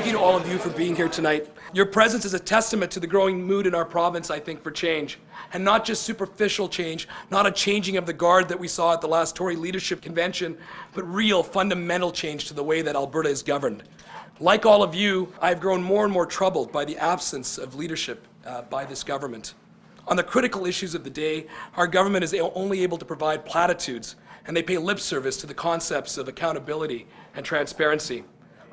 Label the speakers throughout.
Speaker 1: thank you to all of you for being here tonight. Your presence is a testament to the growing mood in our province, I think, for change. And not just superficial change, not a changing of the guard that we saw at the last Tory leadership convention, but real fundamental change to the way that Alberta is governed. Like all of you, I've grown more and more troubled by the absence of leadership by this government. On the critical issues of the day, our government is only able to provide platitudes, and they pay lip service to the concepts of accountability and transparency.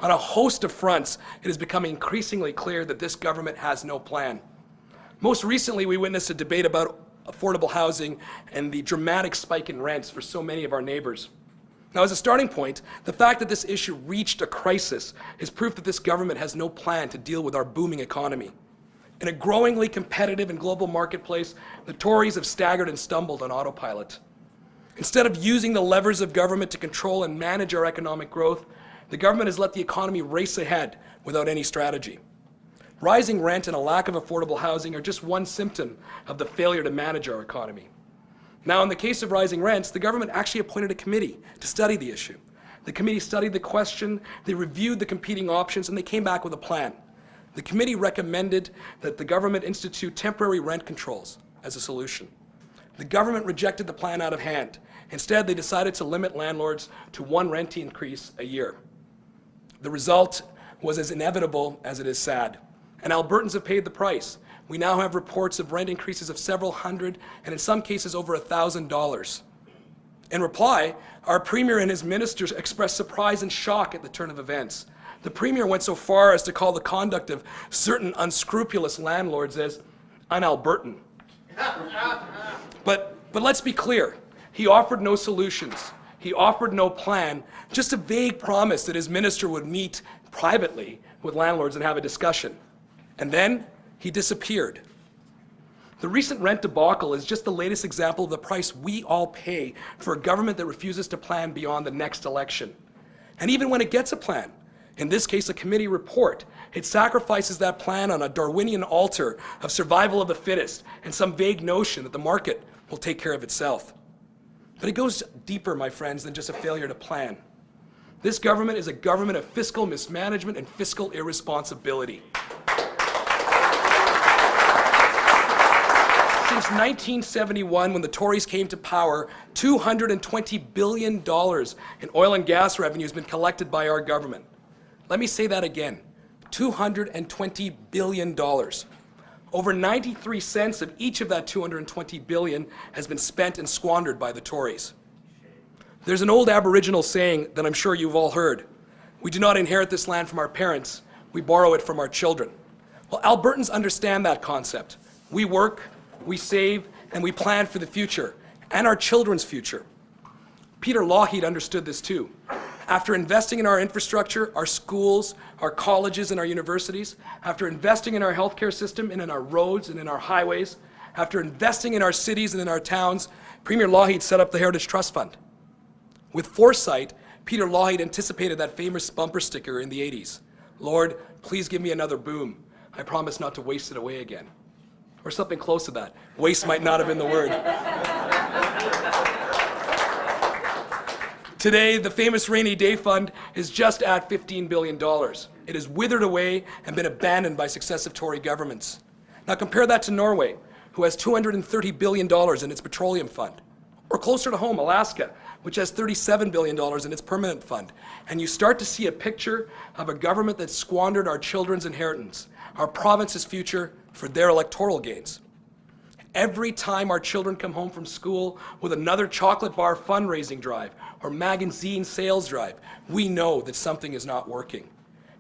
Speaker 1: On a host of fronts, it is becoming increasingly clear that this government has no plan. Most recently, we witnessed a debate about affordable housing and the dramatic spike in rents for so many of our neighbors. Now, as a starting point, the fact that this issue reached a crisis is proof that this government has no plan to deal with our booming economy. In a growingly competitive and global marketplace, the Tories have staggered and stumbled on autopilot. Instead of using the levers of government to control and manage our economic growth, the government has let the economy race ahead without any strategy. Rising rent and a lack of affordable housing are just one symptom of the failure to manage our economy. Now, in the case of rising rents, the government actually appointed a committee to study the issue. The committee studied the question, they reviewed the competing options, and they came back with a plan. The committee recommended that the government institute temporary rent controls as a solution. The government rejected the plan out of hand. Instead, they decided to limit landlords to one rent increase a year. The result was as inevitable as it is sad. And Albertans have paid the price. We now have reports of rent increases of several hundred, and in some cases over $1,000. In reply, our Premier and his ministers expressed surprise and shock at the turn of events. The Premier went so far as to call the conduct of certain unscrupulous landlords as un-Albertan. But let's be clear, he offered no solutions. He offered no plan, just a vague promise that his minister would meet privately with landlords and have a discussion. And then he disappeared. The recent rent debacle is just the latest example of the price we all pay for a government that refuses to plan beyond the next election. And even when it gets a plan, in this case a committee report, it sacrifices that plan on a Darwinian altar of survival of the fittest and some vague notion that the market will take care of itself. But it goes deeper, my friends, than just a failure to plan. This government is a government of fiscal mismanagement and fiscal irresponsibility. Since 1971, when the Tories came to power, $220 billion in oil and gas revenue has been collected by our government. Let me say that again, $220 billion. Over 93 cents of each of that $220 billion has been spent and squandered by the Tories. There's an old Aboriginal saying that I'm sure you've all heard. We do not inherit this land from our parents, we borrow it from our children. Well, Albertans understand that concept. We work, we save, and we plan for the future, and our children's future. Peter Lougheed understood this too. After investing in our infrastructure, our schools, our colleges, and our universities, after investing in our healthcare system and in our roads and in our highways, after investing in our cities and in our towns, Premier Lougheed set up the Heritage Trust Fund. With foresight, Peter Lougheed anticipated that famous bumper sticker in the 80s. Lord, please give me another boom. I promise not to waste it away again. Or something close to that. Waste might not have been the word. Today, the famous rainy day fund is just at $15 billion. It has withered away and been abandoned by successive Tory governments. Now compare that to Norway, who has $230 billion in its petroleum fund. Or closer to home, Alaska, which has $37 billion in its permanent fund. And you start to see a picture of a government that squandered our children's inheritance, our province's future, for their electoral gains. Every time our children come home from school with another chocolate bar fundraising drive or magazine sales drive, we know that something is not working.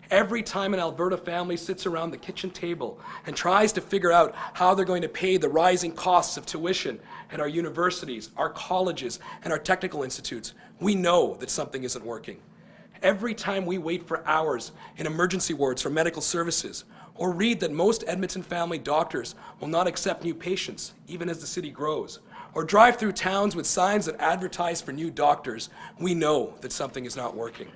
Speaker 1: Every time an Alberta family sits around the kitchen table and tries to figure out how they're going to pay the rising costs of tuition at our universities, our colleges, and our technical institutes, we know that something isn't working. Every time we wait for hours in emergency wards for medical services, or read that most Edmonton family doctors will not accept new patients, even as the city grows, or drive through towns with signs that advertise for new doctors, we know that something is not working.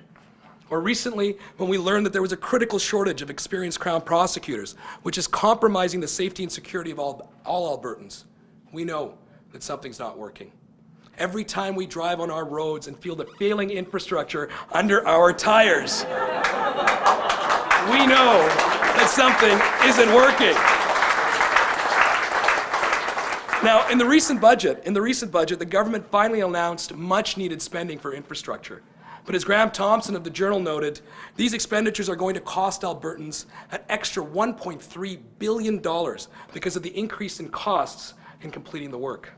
Speaker 1: Or recently, when we learned that there was a critical shortage of experienced Crown prosecutors, which is compromising the safety and security of all Albertans, we know that something's not working. Every time we drive on our roads and feel the failing infrastructure under our tires, we know that something isn't working. Now, in the recent budget, the government finally announced much-needed spending for infrastructure. But as Graham Thompson of the Journal noted, these expenditures are going to cost Albertans an extra $1.3 billion because of the increase in costs in completing the work.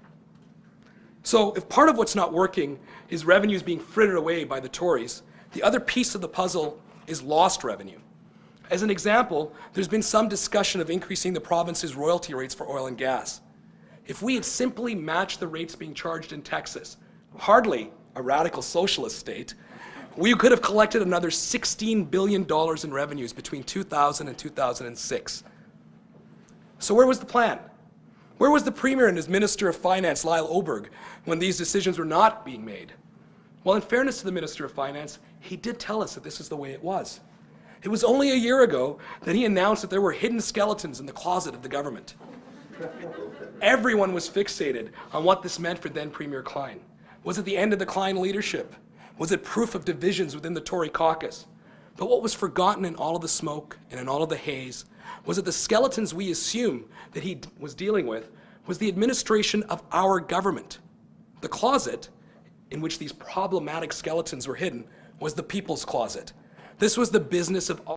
Speaker 1: So if part of what's not working is revenues being frittered away by the Tories, the other piece of the puzzle is lost revenue. As an example, there's been some discussion of increasing the province's royalty rates for oil and gas. If we had simply matched the rates being charged in Texas, hardly a radical socialist state, we could have collected another $16 billion in revenues between 2000 and 2006. So where was the plan? Where was the Premier and his Minister of Finance, Lyle Oberg, when these decisions were not being made? Well, in fairness to the Minister of Finance, he did tell us that this is the way it was. It was only a year ago that he announced that there were hidden skeletons in the closet of the government. Everyone was fixated on what this meant for then Premier Klein. Was it the end of the Klein leadership? Was it proof of divisions within the Tory caucus? But what was forgotten in all of the smoke and in all of the haze was that the skeletons we assume that he was dealing with was the administration of our government. The closet in which these problematic skeletons were hidden was the people's closet. This was the business of all